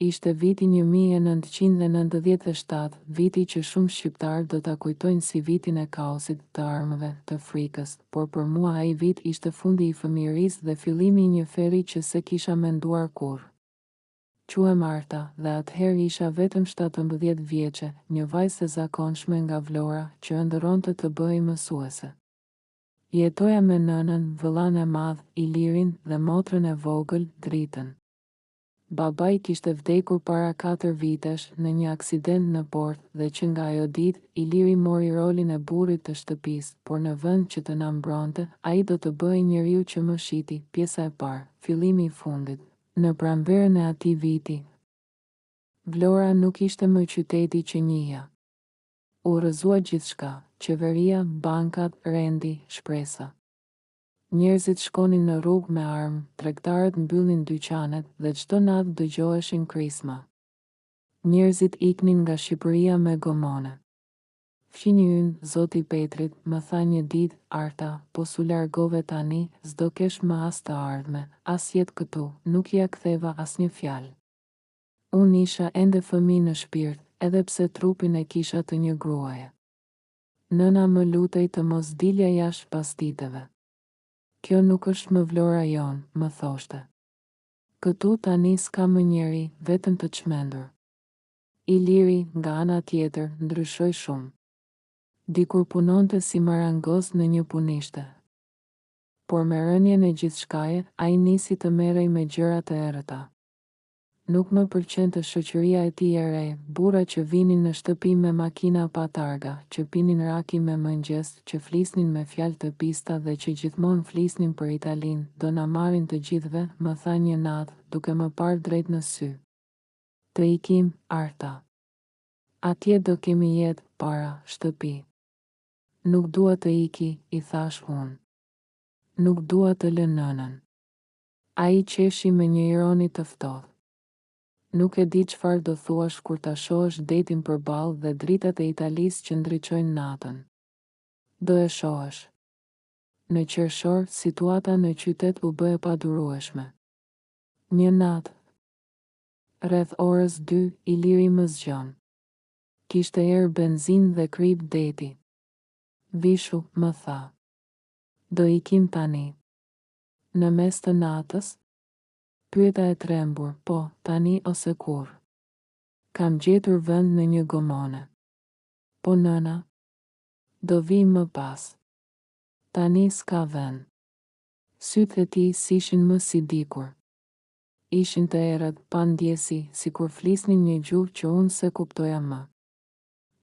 Ishte viti 1997, viti që shumë shqiptarë do ta kujtojnë si vitin e kaosit, të armëve, të frikës, por për mua ai vit ishte fundi i fëmijërisë dhe fillimi i një feri që se kisha menduar kurrë. Quhem Arta dhe atëherë isha vetëm 17 vjeçe, një vajzë e zakonshme nga Vlora që ëndërronte të bëhej mësuese. Jetoja me nënën, vëllain e madh, Ilirin dhe motrën e vogël, Dritën. Babai kishte vdekur para 4 vitesh në një aksident në port dhe që nga ajo ditë Iliri mori rolin e burrit të shtëpisë, por në vend që të na mbronte, ai do të bëhej njeriu që më shiti, pjesa e parë, fillimi i fundit. Në pranverën e atij viti, Vlora nuk ishte më qyteti që njihja. U rrëzua gjithçka, qeveria, bankat, rendi, shpresa. Njerëzit shkonin në rrugë me armë, tregtarët mbyllnin dyqanet dhe çdo natë dëgjoheshin krisma. Njerëzit iknin nga Shqipëria me gomone. Fqinji ynë, Zoti Petrit, më tha një ditë, Arta, po su largove tani, s'do kesh më as të ardhme, as jetë këtu, nuk ja ktheva asnjë fjalë. Unë isha ende fëmijë në shpirt, edhe pse trupin e kisha të një gruaje. Nëna më lutej të mos dilja jashtë pas ditëve. Kjo nuk është më Vlora jonë, më thoshte. Këtu tani s'ka më njeri, vetëm të çmendur. Iliri, nga ana tjetër, ndryshoi shumë. Dikur punonte si marangos në një punishte. Por me rënien e gjithçkaje, ai nisi të merrej me gjërat e errëta. Nuk më pëlqente shoqëria e tij e re, burra që vinin në shtëpi me makina pa targa, që pinin raki me mëngjes, që flisnin me fjalë të pista dhe që gjithmonë flisnin për Italinë, do na marrin të gjithëve, më tha një natë, duke më parë drejt në sy. Të ikim, Arta. Atje do kemi jetë, para, shtëpi. Nuk dua të iki, i thash unë. Nuk dua të lë nënën. Ai qeshi me një ironi të ftohtë. Nuk e di çfarë do thuash kur ta shohësh detin përballë dhe dritat e Italisë që ndriçojnë natën. Do e shohësh. Në qershor, situata në qytet u bë e padurueshme. Një natë, rreth orës 2, Iliri më zgjon. Kishte erë benzinë dhe krip deti. Vishu, më tha. Do ikim tani. Në mes të natës? Pyeta e trembur, po, tani ose kur. Kam gjetur vend në një gomone. Po nëna? Do vi më pas. Tani s'ka vend. Sytë e tij s'ishin më si dikur. Ishin të errët, pa ndjesi, sikur flisnin një gjuhë që unë se kuptoja më.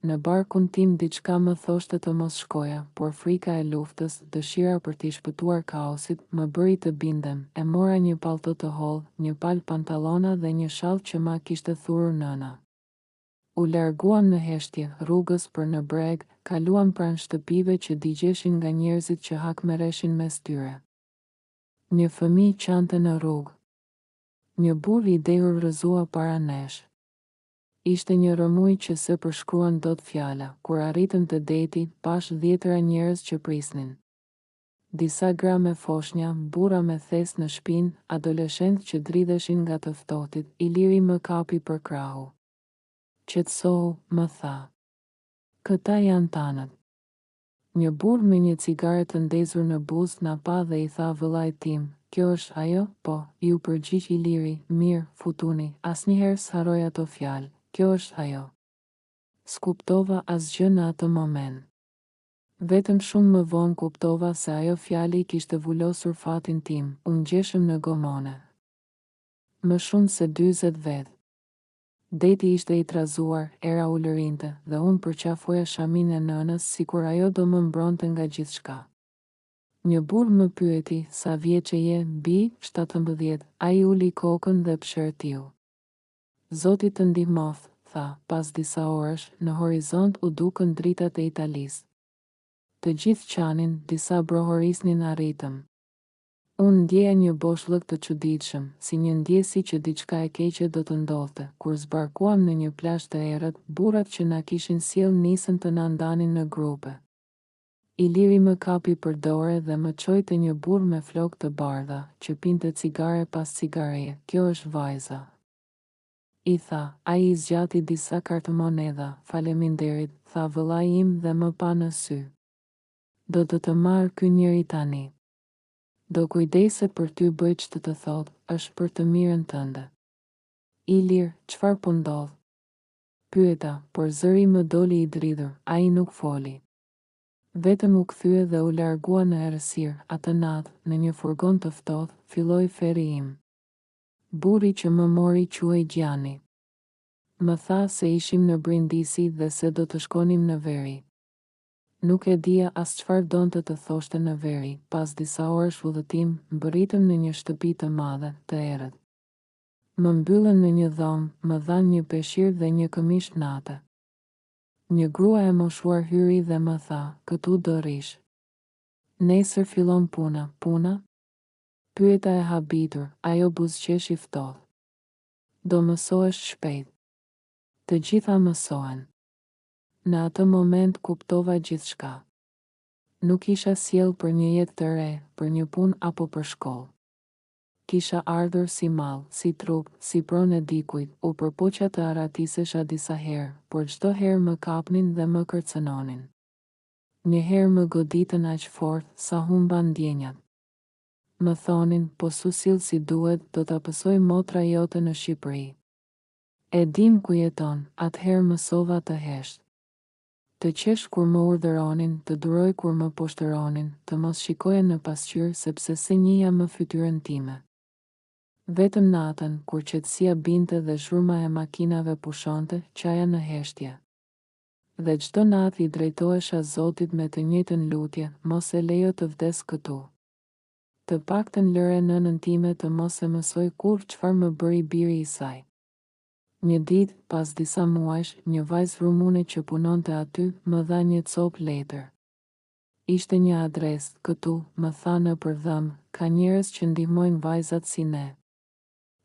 Në barkun tim diçka më thoshte të mos shkoja, por frika e luftës, dëshira për t'i shpëtuar kaosit, më bëri të bindem. E mora një pallto të hollë, një palë pantallona dhe një shall që ma kishte thurur nëna. U larguam në heshtje, rrugës për në breg, kaluam pranë shtëpive që digjeshin nga njerëzit që hakmereshin mes tyre. Një fëmijë qante në rrugë. Një burr i dehur rrëzua para nesh. Ishte një rëmuj që se përshkruan dot fjala, kur arritëm të deti, pash 10 njerëz që prisnin. Disa gra me foshnja, burra me thes në shpinë, adoleshentë që dridheshin nga të ftohtit, Iliri më kapi për krahu. Qetësohu, më tha. Këta janë tanët. Një burr me një cigare të ndezur në buzë na pa dhe i tha vëllait tim, kjo është ajo? Po, ju përgjigj Iliri, mirë, futuni, asnjëherë s'harroj ato fjalë. Kjo është ajo. S'kuptova asgjë në atë moment. Vetëm shumë më vonë kuptova se ajo fjali kishte vulosur fatin tim, unë gjeshëm në gomone. Më shumë se 40 vetë. Deti ishte i trazuar, era u lërinte, dhe unë përqafoja shamin e nënës sikur ajo do më mbronte nga gjithçka. Një burr më pyeti, sa vjeçe je, bi? 17, ai uli kokën dhe pshërtiu. Zoti të ndihmoft, tha, pas disa orësh, në horizont u dukën dritat e Italisë. Të gjithë qanin, disa brohorisnin arritëm. Unë ndjeja një boshllëk të çuditshëm, si një ndjesi që diçka e keqe do të ndodhte. Kur zbarkuam në një plazh të errët, burrat që na kishin sjellë nisën të na ndanin në grupe. Iliri më kapi për dorë dhe më çoi te një burr me flokë të bardha, që pinte cigare pas cigareje. Kjo është vajza. I tha, ai I zgjati disa kartëmonedha, faleminderit, tha vëllai im dhe më pa në sy. Do të marr ky njeri tani. Do kujdeset për ty bëj ç'të të thot, është për të mirën tënde. Ilir, çfarë po ndodh? Pyeta, por zëri më doli I dridhur, ai nuk foli. Vetëm u kthye dhe u largua në errësirë, atë natë, në një furgon të ftohtë, filloi ferri im. Burri që më mori quhej Gjani. Më tha se ishim në Brindisi dhe se do të shkonim në veri. Nuk e dija as çfarë donte të thoshte në veri, pas disa orësh udhëtim, mbërritëm në një shtëpi të madhe, të errët. Më mbyllën në një dhomë, më dhanë një peshqir dhe një këmish nate. Një grua e moshuar hyri dhe më tha, këtu do rish. Nesër fillon puna, puna? Pyeta e habitur, ajo buzëqeshi ftohtë. Do mësohesh shpejt. Të gjitha mësohen. Në atë moment kuptova gjithçka. Nuk isha sjell për një jetë të re, për një punë apo për shkollë. Kisha ardhur si mall, si trup, si pronë e dikujt, u përpoqja të aratisesha disa herë, por çdo herë më kapnin dhe më kërcënonin. Një herë më goditën aq fort sa humba ndjenjat. Më thonin, po su sill si duhet, do ta pësoj motra jote në Shqipëri. E dim ku jeton, atëherë mësova të hesht. Të qesh kur më urdhëronin, të duroj kur më poshtëronin, të mos shikoja në pasqyrë sepse se njihja më fytyrën time. Vetëm natën, kur qetësia binte dhe zhurma e makinave pushonte, qaja në heshtje. Dhe çdo natë I drejtohesha Zotit me të njëjtën lutje, mos e lejo të vdes këtu. Të paktën lëre nënën time të mos e mësoj kur çfarë më bëri biri I saj. Një ditë, pas disa muajsh, një vajzë rumune që punonte aty, më dha një copë letër. Ishte një adresë, këtu, më tha në përdhëm, ka njerëz që ndihmojnë vajzat si ne.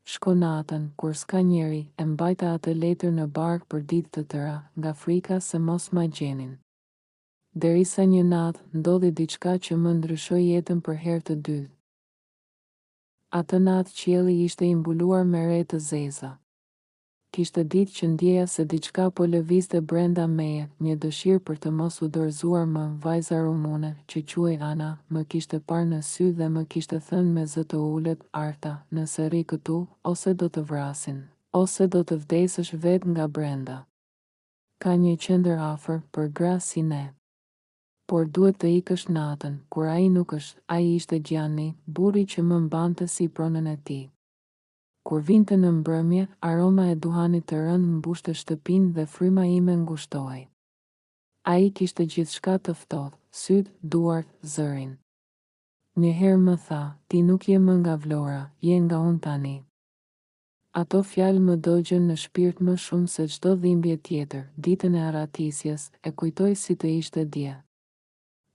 Shko natën, kur s'ka njeri, e mbajta atë letër në barkë për ditë të tëra, nga frika se mos ma gjenin. Derisa një natë, ndodhi diçka që më ndryshoi jetën për herë të dytë. Atë natë qielli ishte I mbuluar me re të zeza. Kishte ditë që ndjeja se diçka po lëvizte brenda meje, një dëshirë për të mos u dorëzuar më, vajza rumune, që quhej Ana, më kishte parë në sy dhe më kishte thënë me zë të ulët, Arta, nëse rri këtu, ose do të vrasin, ose do të vdesësh vetë nga brenda. Ka një qendër afër për gra si ne. Por duhet të ikësh natën, kur ai nuk është, ai ishte Gjani, burri që më mbante si pronën e tij. Kur vinte në mbrëmje, aroma e duhanit të rënd mbushte shtëpinë dhe fryma ime ngushtohej. Ai kishte gjithçka të ftohtë, syt, duart, zërin. Një herë më tha, ti nuk je më nga Vlora, je nga unë tani. Ato fjalë më dogjën në shpirt më shumë se çdo dhimbje tjetër, ditën e aratisjes, e kujtoj si të ishte dje.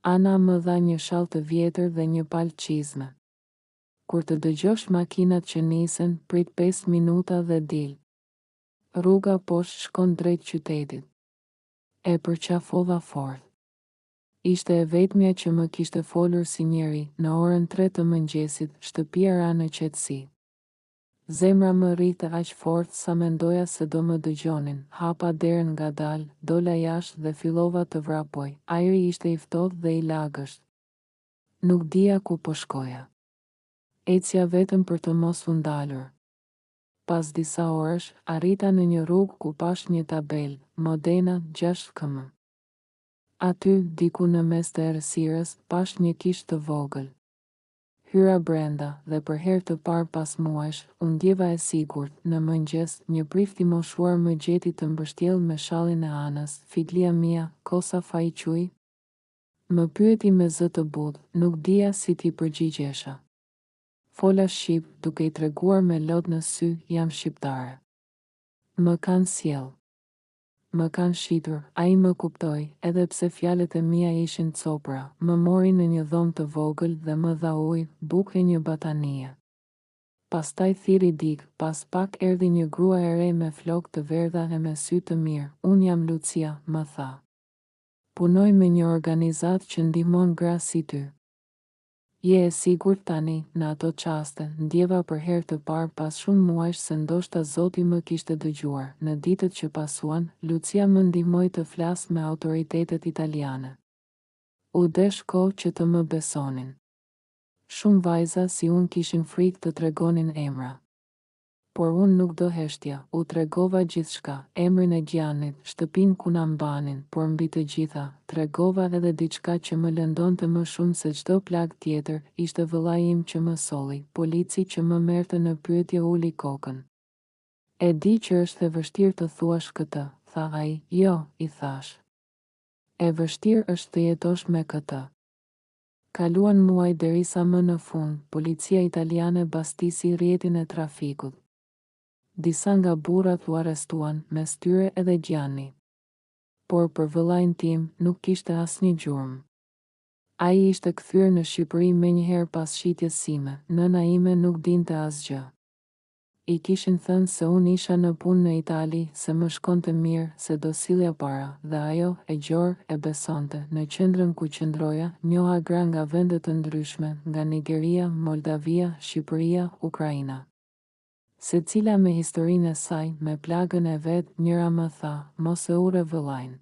Ana më dha një shall të vjetër dhe një palë çizme. Kur të dëgjosh makinat që nisen, prit 5 minuta dhe dil. Rruga poshtë shkon drejt qytetit. E përqafova fort. Ishte e vetmja që më kishte folur si njeri, në orën 3 të mëngjesit, shtëpia ra në qetësi. Zemra më rrite aq fort sa mendoja se do më dëgjonin, hapa derën ngadalë, dola jashtë dhe fillova të vrapoj, ajri ishte I ftohtë dhe I lagësht. Nuk dija ku po shkoja. Ecja vetëm për të mos u ndalur. Pas disa orësh, arrita në një rrugë ku pash një tabelë, Modena 6 km. Aty, diku në mes të errësirës, pash një kishë të vogël. Hyra brenda dhe për herë të parë pas muajsh, u ndjeva e sigurt, në mëngjes, një prift I moshuar më gjeti të mbështjell me shallin e Anës, figlia mia, kosa fa I quj? Më pyeti me zë të butë, nuk dija si t'i përgjigjesha. Fola shqip, duke I treguar me lot në sy, jam shqiptare. Më kanë sjell. Më kanë shitur, ai më kuptoi, edhe pse fjalët e mia ishin copra, më mori në një dhomë të vogël dhe më dha ujë, bukë e një batanie. Pastaj thiri dik, pas pak erdhi një grua e re me flokë të verdha e me sy të mirë. Unë jam Lucia, më tha. Punoj me një organizatë që ndihmon gra si ty. Je e sigurt tani, në ato qaste, ndjeva për herë të parë pas shumë muajsh se ndoshta Zoti më kishte dëgjuar. Në ditët që pasuan, Lucia më ndihmoi të flas me autoritetet italiane. U desh kohë që të më besonin. Shumë vajza si unë kishin frikë të tregonin emra. Por unë nuk do heshtja, u tregova gjithçka, emrin e Gjanit, shtëpinë ku na mbanin, por mbi të gjitha, tregova edhe diçka që më lëndonte më shumë se çdo plagë tjetër, ishte vëllai im që më solli, polici që më merrte në pyetje uli kokën. E di që është e vështirë të thuash këtë, tha ai. Jo, i thash. E vështirë është të jetosh me këtë. Kaluan muaj derisa më në fund, policia italiane bastisi rrjetin e trafikut. Disa nga burrat u arrestuan, mes tyre edhe Gjani. Por për vëllain tim nuk kishte asnjë gjurmë. Ai ishte kthyer në Shqipëri menjëherë pas shitjes sime, nëna ime nuk dinte asgjë. I kishin thënë se unë isha në punë në Itali, se më shkonte mirë, se do sillja para, dhe ajo, e gjorë, e besonte. Në qendrën ku qëndroja, njoha gra nga vende të ndryshme, nga Nigeria, Moldavia, Shqipëria, Ukraina. Secila me historinë e saj, me plagën e vet, njëra më tha, mos e ure vëllain.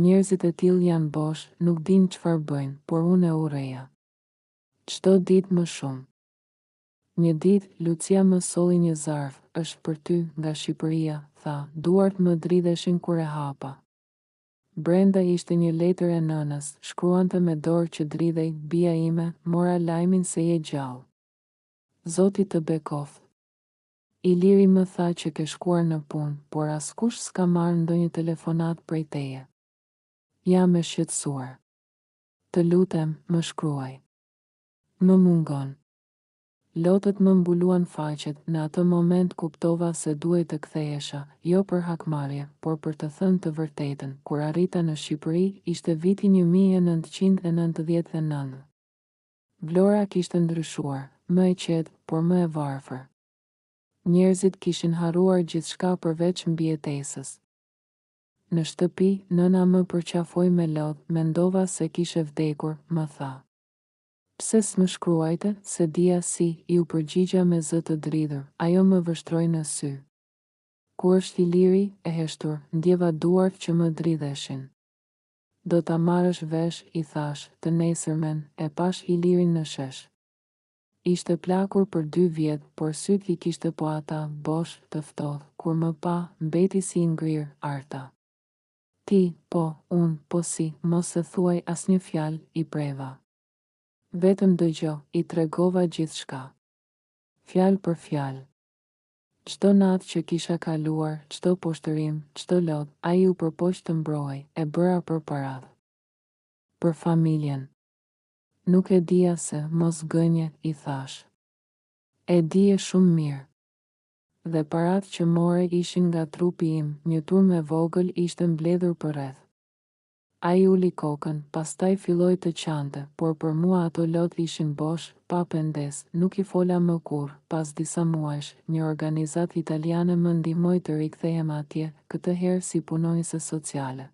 Njerëzit e tillë janë bosh, nuk din çfarë bëjnë, por unë e urreja. Çdo ditë më shumë. Një ditë, Lucia më solli një zarf, është për ty, nga Shqipëria, tha, duart më dridheshin kur e hapa. Brenda ishte një letër e nënës, shkruante me dorë që dridhej, bia ime, mora lajmin se je gjallë. Zoti të bekoftë. Iliri më tha që ke shkuar në punë, por askush s'ka marrë ndonjë telefonat prej teje. Jam e shqetësuar. Të lutem, më shkruaj. Më mungon. Lotët më mbuluan faqet, në atë moment kuptova se duhej të kthehesha, jo për hakmarrje, por për të thënë të vërtetën. Kur arrita në Shqipëri, ishte viti 1999. Vlora kishte ndryshuar, më e qetë, por më e varfër. Njerëzit kishin harruar gjithçka përveç mbijetesës. Në shtëpi, nëna më përqafoi me lodh, mendova se kishe vdekur, më tha. Pse s'më shkruajte, se dija si, i u përgjigja me zë të dridhur, ajo më vështroi në sy. Kur është Iliri, e heshtur, ndjeva duart që më dridheshin. Do ta marrësh vesh, i thash, të nesërmen, e pash Ilirin në shesh. Ishte plakur për 2 vjet, por syt i kishte po ata, bosh, të ftohtë, kur më pa, mbeti si i ngrirë, arta. Ti, po, unë, po si, mos e thuaj asnjë fjalë, i preva. Vetëm dëgjo, i tregova gjithçka. Fjalë për fjalë. Çdo natë që kisha kaluar, çdo poshtërim, çdo lot, ai u përpoq të mbrojë, e bëra për paratë. Për familjen. Nuk e dija se, mos gënje, i thash. E dije shumë mirë. Dhe paratë që more ishin nga trupi im, një turm e vogël ishte mbledhur përreth. Ai uli kokën, pastaj filloi të qante, por për mua ato lot ishin bosh, pa pendes, nuk i fola më kurrë. Pas disa muajsh, një organizatë italiane më ndihmoi të rikthehem atje, këtë herë si punonjëse sociale.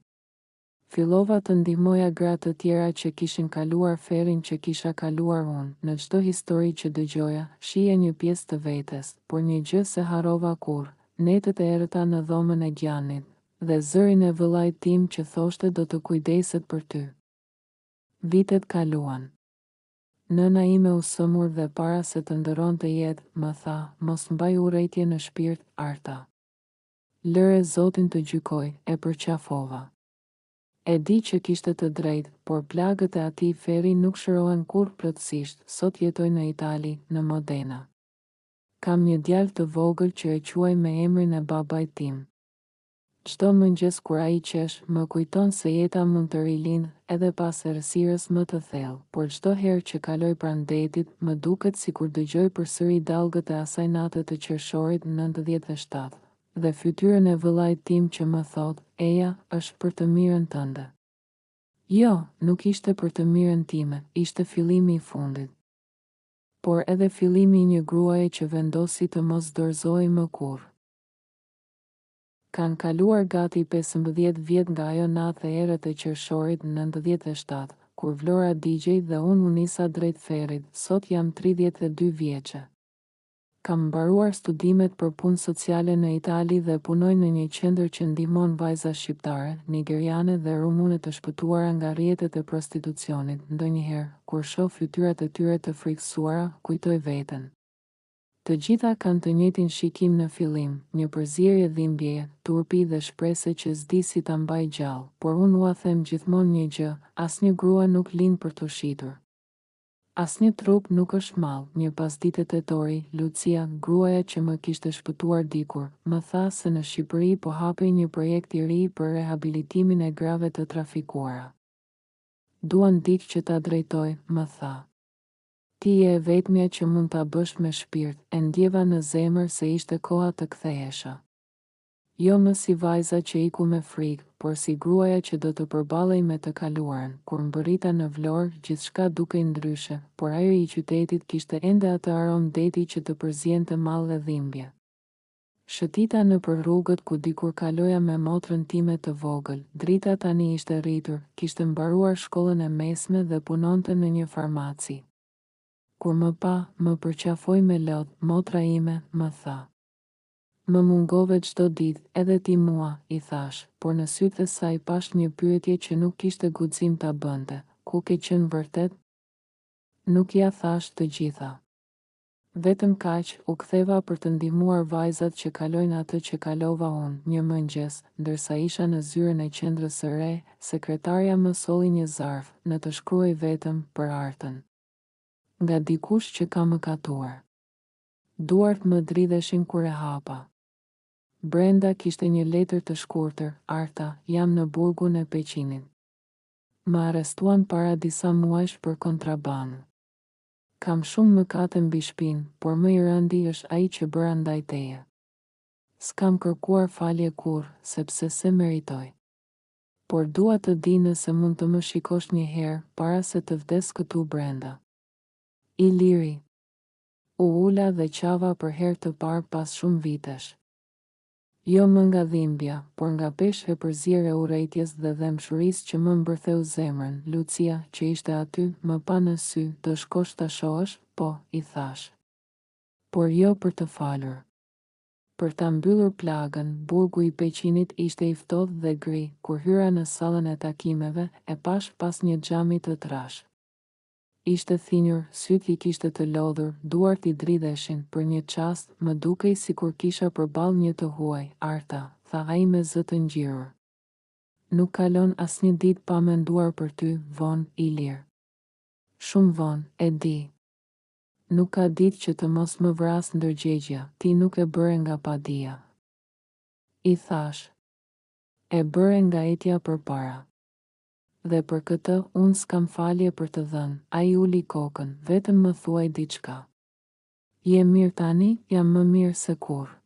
Fillova të ndihmoja gra të tjera që kishin kaluar ferin që kisha kaluar unë. Në çdo histori që dëgjoja, shihej një pjesë të vetes, por një gjë se harrova kurrë, netët e errëta në dhomën e Gjanit, dhe zërin e vëllait tim që thoshte do të kujdeset për ty. Vitet kaluan. Nëna ime u sëmur dhe para se të ndëronte jetë, më tha, mos mbaj urrëtie në shpirt, Arta. Lëre Zotin të gjykoj, e përqafova. E di që kishte të drejtë, por plagët e atij feri nuk shërohen kurrë plotësisht. Sot jetoj në Itali, në Modena. Kam një djalë të vogël që e quaj me emrin e babait tim. Çdo mëngjes kur ai qesh, më kujton se jeta mund të rilindë edhe pas errësirës më të thellë, por çdo herë që kaloj pranë detit, më duket sikur dëgjoj përsëri dallgët e asaj nate të qershorit 97. Dhe fytyrën e vëllait tim që më thot, eja, është për të mirën tënde. Jo, nuk ishte për të mirën time, ishte fillimi i fundit. Por edhe fillimi i një gruaje që vendosi të mos dorëzohej më kurrë. Kanë kaluar gati 15 vjet nga ajo natë e errët e qershorit në 97, kur Vlora digjej dhe unë u nisa drejt ferit, sot jam 32 vjeçe. Kam mbaruar studimet për punë sociale në Itali dhe punoj në një qendër që ndihmon vajza shqiptare, nigeriane dhe rumune të shpëtuara nga rrjetet e prostitucionit. Ndonjëherë, kur shoh fytyrat e tyre të frikësuara, kujtoj veten. Të gjitha kanë të njëjtin shikim në fillim, një përzierje dhimbjeje, turpi dhe shprese që s'di si ta mbaj gjallë, por unë ua them gjithmonë një gjë, asnjë grua nuk lind për të shitur. Asnjë trup nuk është mall. Një pasdite tetori, Lucia, gruaja që më kishte shpëtuar dikur, më tha se në Shqipëri po hapej një projekt i ri për rehabilitimin e grave të trafikuara. Duan diçka që ta drejtoj, më tha. Ti je e vetmja që mund ta bësh me shpirt, e ndjeva në zemër se ishte koha të kthehesha. Jo më si vajza që iku me frikë, por si gruaja që do të përballej me të kaluarën. Kur mbërrita në Vlorë, gjithçka dukej ndryshe, por ajri i qytetit kishte ende atë aromë deti që të përziente mall dhe dhimbje. Shëtita nëpër rrugët ku dikur kaloja me motrën time të vogël, drita tani ishte rritur, kishte mbaruar shkollën e mesme dhe punonte në një farmaci. Kur më pa, më përqafoi me lot, motra ime, më tha. Më mungove çdo ditë, edhe ti mua, i thash, por në sytë e saj pash një pyetje që nuk kishte guxim ta bënte. Ku ke qenë vërtet? Nuk ja thash të gjitha. Vetëm kaq, u ktheva për të ndihmuar vajzat që kalojnë atë që kalova unë. Një mëngjes, ndërsa isha në zyrën e qendrës së re, sekretarja më solli një zarf, në të shkruaj vetëm për Artën. Nga dikush që ka mëkatuar. Duart më dridheshin kur e hapa. Brenda kishte një letër të shkurtër: Arta, jam në burgun e Peqinit. Më arrestuan para disa muajsh për kontrabandë. Kam shumë mëkate mbi shpinë, por më i rëndi është ai që bëra ndaj teje. S'kam kërkuar falje kurrë, sepse se meritoj. Por dua të di nëse mund të më shikosh një herë para se të vdes këtu brenda. I liri. U ula dhe qava për herë të parë pas shumë vitesh. Jo më nga dhimbja, por nga peshë e përzierë e urrejtjes dhe dhemshurisë që më mbërtheu zemrën. Lucia, që ishte aty, më pa në sy. Do shkosh ta shohësh? Po, i thash. Por jo për të falur. Për ta mbyllur plagën. Burgu i Peqinit ishte i ftohtë dhe gri. Kur hyra në sallën e takimeve, e pash pas një xhami të trash. Ishte thinjur, syt I kishte të lodhur, duart I dridheshin. Për një çast, më dukej sikur kisha përballë një të huaj. Arta, tha ai me zë të ngjirur. Nuk kalon asnjë ditë pa menduar për ty, vonë, Ilir. Shumë vonë, e di. Nuk ka ditë që të mos më vras ndërgjegjja, ti nuk e bëre nga padia. I thash. E bëre nga etja përpara. Dhe për këtë, unë s'kam falje për të dhënë. Ai uli kokën, vetëm më thuaj diçka. Je mirë tani, jam më mirë se kurrë.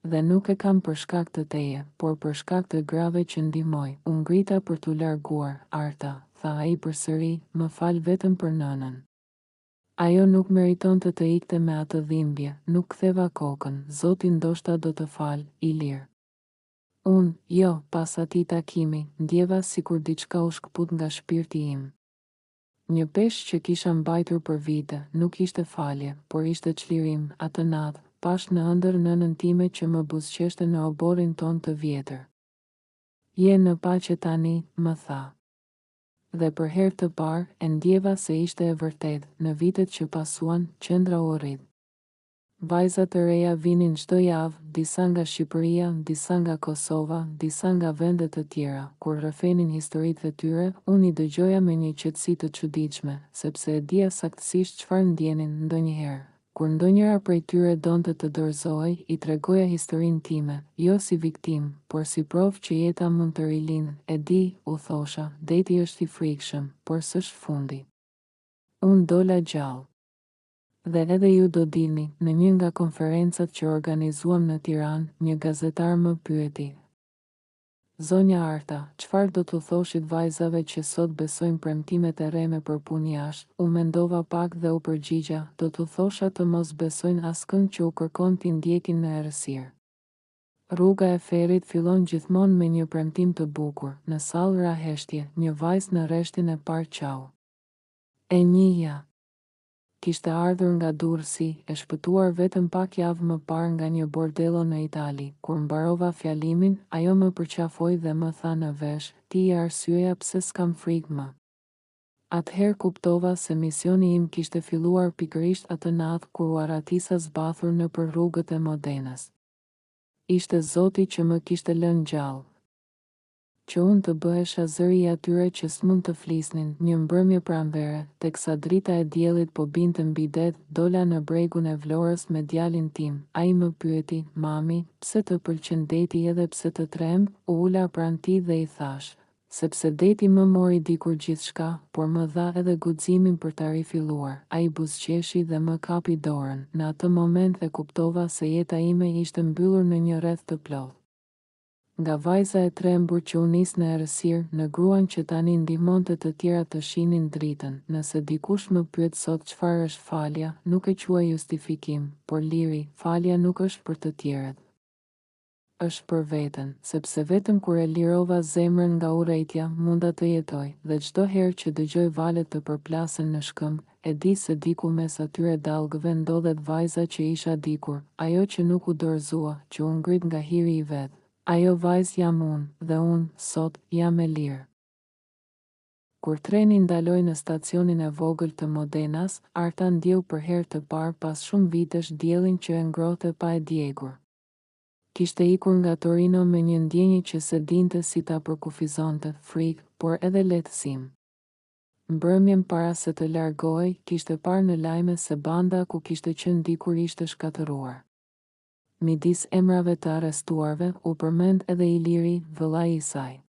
Dhe nuk e kam për shkak të teje, por për shkak të grave që ndihmoj. Unë ngrita për t'u larguar. Arta, tha ai përsëri, më fal vetëm për nënën. Ajo nuk meriton të ikte me atë dhimbje. Nuk ktheva kokën. Zoti ndoshta do të fal, Ilir. Unë, jo, pas atij takimi, ndjeva sikur diçka u shkput nga shpirti im. Një peshë që kisha mbajtur për vite, nuk ishte falje, por ishte çlirim. Atë natë, pash në ëndër nënën time që më buzëqeshte në oborrin ton të vjetër. Je në paqe tani, më tha. Dhe për herë të parë, e ndjeva se ishte e vërtetë. Në vitet që pasuan, qendra u rrit. Vajzat të reja vinin çdo javë, disa nga Shqipëria, disa nga Kosova, disa nga vende të tjera. Kur rrëfenin historitë e tyre, unë I dëgjoja me një qetësi të çuditshme, sepse e dija saktësisht çfarë ndjenin. Ndonjëherë, kur ndonjëra prej tyre donte të dorëzohej, I tregoja historinë time, jo si viktimë, por si provë që jeta mund të rilindë. E di, u thosha, deti është I frikshëm, por s'është fundi. Unë dola gjallë. Dhe edhe ju do dini, në një nga konferencat që organizuam në Tiranë, një gazetar më pyeti. Zonja Arta, çfarë do t'u thoshit vajzave që sot besojnë premtimet e reme për punë jashtë? U mendova pak dhe u përgjigja, do t'u thosha të mos besojnë askënd që u kërkon t'i ndjekin në errësirë. Rruga e Ferit fillon gjithmonë me një premtim të bukur, në sallë ra heshtje, një vajzë në rreshtin e parë qau. E njihja. Kishte ardhur nga Durrësi, e shpëtuar vetëm pak javë më parë nga një bordello në Itali. Kur mbarova fjalimin, ajo më përqafoi dhe më tha në vesh, ti je arsyeja pse s'kam frikë më. Atëherë kuptova se misioni im kishte filluar pikërisht atë natë kur u aratisa zbathur nëpër rrugët e Modenës. Ishte Zoti që më kishte lënë gjallë, që unë të bëhesha zëri i atyre që s'mund të flisnin. Një mbrëmje pranvere, teksa drita e diellit po binte mbi det, dola në bregun e Vlorës me djalin tim. Ai më pyeti, mami, pse të pëlqen deti edhe pse të tremb? U ula pranë tij dhe i thash, sepse deti më mori dikur gjithçka, por më dha edhe guximin për ta rifilluar. Ai buzëqeshi dhe më kapi dorën. Në atë moment e kuptova se jeta ime ishte mbyllur në një rreth të plotë. Nga vajza e trembur që u nis në errësirë, në gruan që tani ndihmonte të tjerat të shihnin dritën. Nëse dikush më pyet sot çfarë është falja, nuk e quaj justifikim, por liri. Falja nuk është për të tjerët, është për veten, sepse vetëm kur e lirova zemrën nga urrejtja, munda të jetoj, dhe çdo herë që dëgjoj valët të përplasen në shkëmbë, e di se diku mes atyre dallgëve ndodhet vajza që isha dikur, ajo që nuk u dorëzua, që u ngrit nga hiri i vet. Ajo vajzë jam unë, dhe unë, sot, jam e lirë. Kur treni ndaloi në stacionin e vogël të Modenas, Arta ndjeu për herë të parë pas shumë vitesh diellin që e ngrohte pa e djegur. Kishte ikur nga Torino me një ndjenjë që se dinte si ta përkufizonte, frikë, por edhe lehtësim. Mbrëmjen para se të largohej, kishte parë në lajme se banda ku kishte qenë dikur ishte shkatëruar. Midis emrave të arrestuarve, u përmend edhe Iliri, vëllai i saj.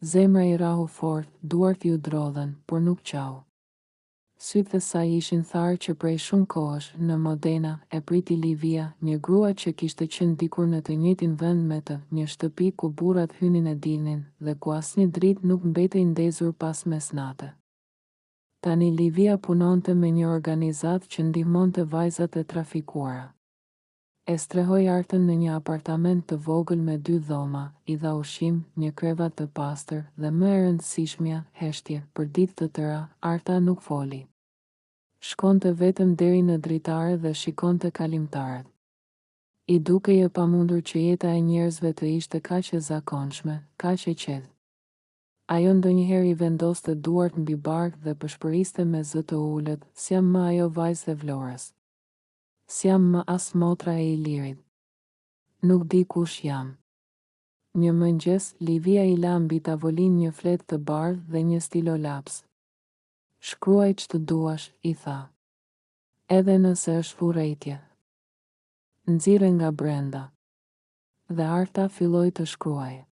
Zemra i rahu fort, duart ju drodhen, por nuk qau. Sytë e saj ishin tharë që prej shumë kohësh, në Modena, e priti Livia, një grua që kishte qenë dikur në të njëjtin vend me të, një shtëpi ku burrat hynin e dilnin, dhe ku asnjë dritë nuk mbetej ndezur pas mesnate. Tani Livia punonte me një organizatë që ndihmonte vajzat e trafikuara. E strehoi Artën në një apartament të vogël me 2 dhoma, i dha ushqim, një krevat të pastër dhe më e rëndësishmja, heshtje. Për ditë të tëra, Arta nuk foli. Shkonte vetëm deri në dritare dhe shikonte kalimtarët. I dukej e pamundur që jeta e njerëzve të ishte kaq e zakonshme, kaq e qetë. Ajo ndonjëherë i vendoste duart mbi bark dhe pëshpëriste me zë të ulët, s'jam më ajo vajzë e Vlorës. S'jam më as motra e Ilirit. Nuk di kush jam. Një mëngjes, Livia i la mbi tavolinë një fletë të bardhë dhe një stilolaps. Shkruaj ç'të duash, i tha. Edhe nëse është urrejtje. Nxirre nga brenda. Dhe Arta filloi të shkruajë.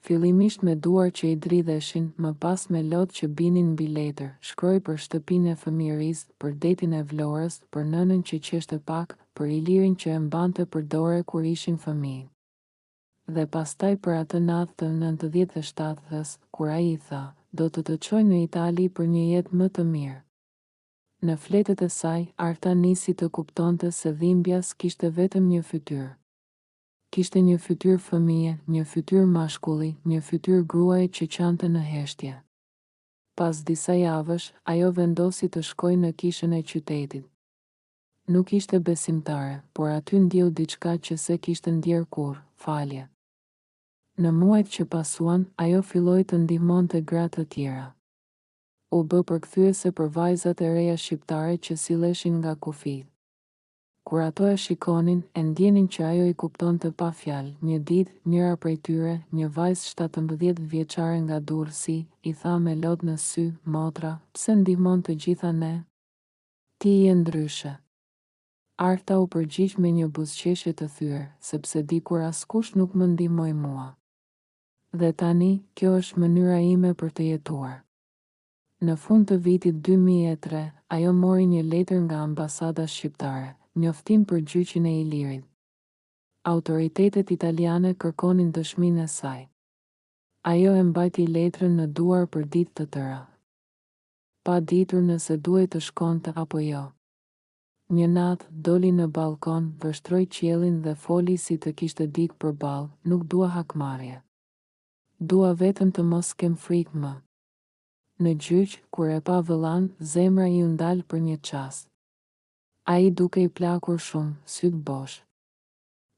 Fillimisht me duar që i dridheshin, më pas me lot që binin mbi letër. Shkroi për shtëpinë e fëmijërisë, për detin e Vlorës, për nënën që qeshte pak, për Ilirin që e mbante për dore kur ishin fëmijë. Dhe pastaj për atë natë të 97-ës, kur ai i tha, do të çoj në Itali për një jetë më të mirë. Në fletët e saj, Arta nisi të kuptonte se dhimbja s'kishte vetëm një fytyrë. Kishte një fytyrë fëmije, një fytyrë mashkulli, një fytyrë gruaje që qante në heshtje. Pas disa javësh, ajo vendosi të shkojë në kishën e qytetit. Nuk ishte besimtare, por aty ndjeu diçka që se kishte ndjer kurrë, falje. Në muajt që pasuan, ajo filloi të ndihmonte gratë të tjera. U bë përkthyese për vajzat e reja shqiptare që silleshin nga kufijt. Kur ato e shikonin, e ndjenin që ajo i kuptonte pa fjalë. Një ditë, njëra prej tyre, një vajzë 17 vjeçare nga Durrësi, i tha me lot në sy, motra, pse ndihmon të gjitha ne? Ti je ndryshe. Arta u përgjigj me një buzëqeshje të thyer, sepse dikur askush nuk më ndihmoi mua. Dhe tani, kjo është mënyra ime për të jetuar. Në fund të vitit 2003, ajo mori një letër nga ambasada shqiptare, njoftim për gjyqin e Ilirit. Autoritetet italiane kërkonin dëshminë e saj. Ajo e mbajti letrën në duar për ditë të tëra, pa ditur nëse duhej të shkonte apo jo. Një natë doli në balkon, vështroi qiellin dhe foli si të kishte dikë përballë, nuk dua hakmarrje. Dua vetëm të mos kem frikë më. Në gjyq, kur e pa vëllan, zemra i u ndal për një çast. Ai duke i plakur shumë, sytë bosh.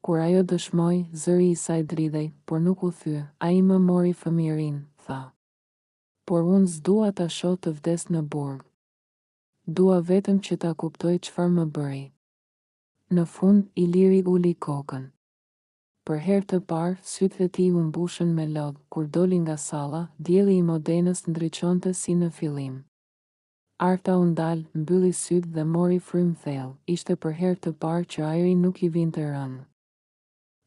Kur ajo dëshmoi, zëri i saj dridhej, por nuk u thye. Ai më mori fëmijërinë, tha. Por unë s'dua ta shoh të vdes në burg. Dua vetëm që ta kuptoj çfarë më bëri. Në fund, Iliri uli kokën. Për herë të parë, sytë e tij u mbushën me lodh. Kur doli nga salla, dielli i Modenës ndriçonte si në fillim. Arta u ndal, mbylli sytë dhe mori frym thellë. Ishte për herë të parë që ajri nuk i vinte rënë.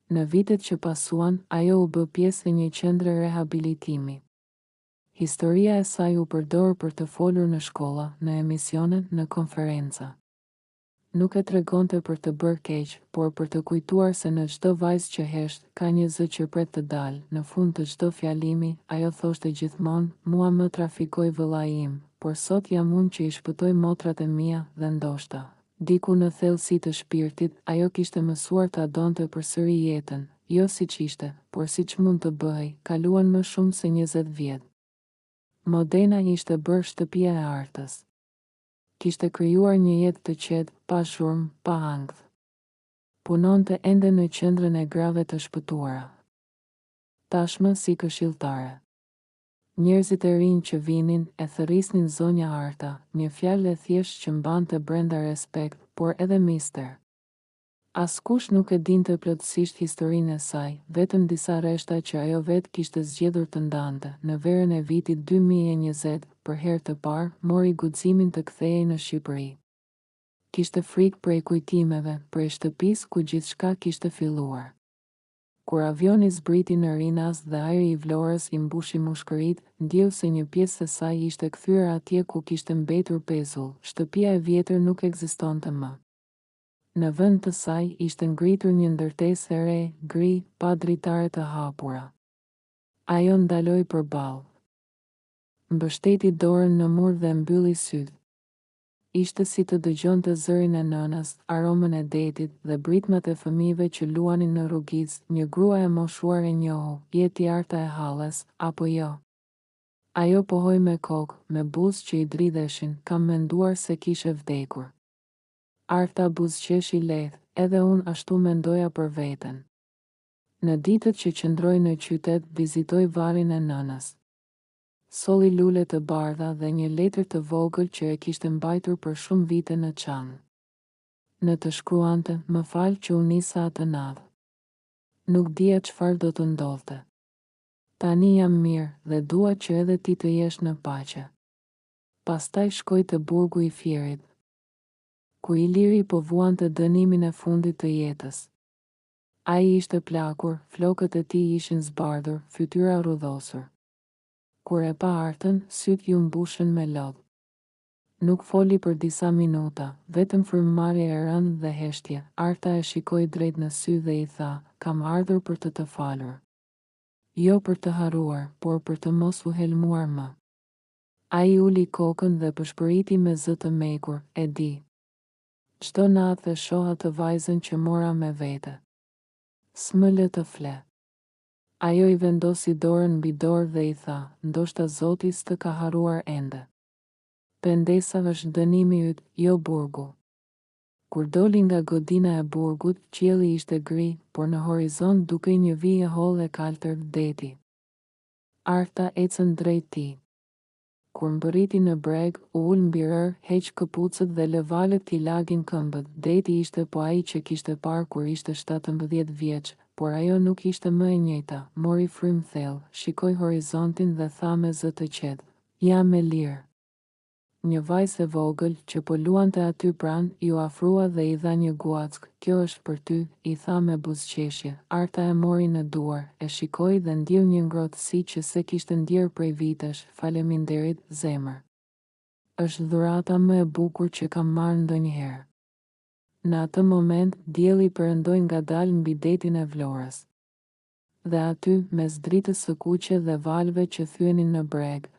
Në vitet që pasuan, ajo u bë pjesë e një qendre rehabilitimi. Historia e saj u përdor për të folur në shkolla, në emisione, në konferenca. Nuk e tregonte për të bërë keq, por për të kujtuar se në çdo vajzë që hesht, ka një zë që pret të dalë. Në fund të çdo fjalimi, ajo thoshte gjithmonë, mua më trafikoi vëllai im, por sot jam unë që i shpëtoj motrat e mia dhe ndoshta. Diku në thellësi të shpirtit, ajo kishte mësuar ta donte përsëri jetën, jo siç ishte, por siç mund të bëhej. Kaluan më shumë se 20 vjet. Modena ishte bërë shtëpia e artës. Kishte krijuar një jetë të qetë, pa zhurmë, pa ankth. Punonte ende në qendrën e grave të shpëtuara. Tashmë si këshilltare. Njerëzit e rinj që vinin e thërrisnin zonja Arta, një fjalë e thjeshtë që mbante brenda respekt, por edhe mister. Askush nuk e dinte plotësisht historinë e saj, vetëm disa reshta që ajo vetë kishte zgjedhur të ndante. Në verën e vitit 2020, për herë të parë, mori guximin të kthehej në Shqipëri. Kishte frikë prej kujtimeve, prej shtëpisë ku gjithçka kishte filluar. Kur avioni zbriti në Rinas dhe ajri i Vlorës i mbushi mushkëritë, ndjeu se një pjesë e saj ishte kthyer atje ku kishte mbetur pezull. Shtëpia e vjetër nuk ekzistonte më. Në vend të saj ishte ngritur një ndërtesë e re, gri, pa dritare të hapura. Ajo ndaloi përballë. Mbështeti dorën në mur dhe mbylli sytë. Ishte si të dëgjonte zërin e nënës, aromën e detit dhe britmat e fëmijëve që luanin në rrugicë. Një grua e moshuar e njohu, je ti Arta e Hallës, apo jo? Ajo pohoi me kokë, me buzë që i dridheshin, kam menduar se kishe vdekur. Arta buzëqeshi lehtë, edhe unë ashtu mendoja për veten. Në ditët që qëndroi në qytet, vizitoi varrin e nënës. Solli lule të bardha dhe një letër të vogël që e kishte mbajtur për shumë vite në çantë. Në të shkruante, më fal që u nisa atë natë. Nuk dija çfarë do të ndodhte. Tani jam mirë dhe dua që edhe ti të jesh në paqe. Pastaj shkoi te burgu i Fierit, ku Iliri po vuante dënimin e fundit të jetës. Ai ishte plakur, flokët e tij ishin zbardhur, fytyra rrudhosur. Kur e pa Artën, sytë ju mbushën me lodh. Nuk foli për disa minuta, vetëm frymëmarrje e rënë dhe heshtje. Arta e shikoi drejt në sy dhe i tha, kam ardhur për të falur. Jo për të harruar, por për të mos u helmuar më. Ai uli kokën dhe përshpëriti me zë të mekur, e di. Çdo natë e shoh atë vajzën që mora me vete. S'më lë të fle. Ajo i vendosi dorën mbi dorë dhe i tha, ndoshta Zoti s'të ka harruar ende. Pendesa është dënimi yt, jo burgu. Kur doli nga godina e burgut, qielli ishte gri, por në horizont dukej një vijë hollë e kaltër deti. Arta ecën drejt tij. Kur mbërriti në breg, u ul mbi rër, heq këpucët dhe lë valët t'i lagin këmbët. Deti ishte po ai që kishte parë kur ishte 17 vjeç, por ajo nuk ishte më e njëjta. Mori frym thellë, shikoi horizontin dhe tha me zë të qetë, jam e lirë. Një vajzë e vogël që po luante aty pranë, ju afrua dhe i dha një guack. Kjo është për ty, i tha me buzëqeshje. Arta e mori në duar, e shikoi dhe ndjeu një ngrohtësi që se kishte ndjerë prej vitesh. Faleminderit, zemër. Është dhurata më e bukur që kam marrë ndonjëherë. Në atë moment, dielli perëndoi ngadalë mbi detin e Vlorës. Dhe aty, mes dritës së kuqe dhe valëve që thyenin në breg,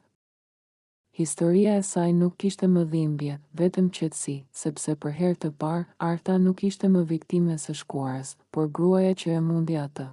Historia e saj nuk kishte më dhimbje, vetëm qetësi, sepse për herë të parë, Arta nuk ishte më viktime së shkuarës, por gruaja që e mundi atë.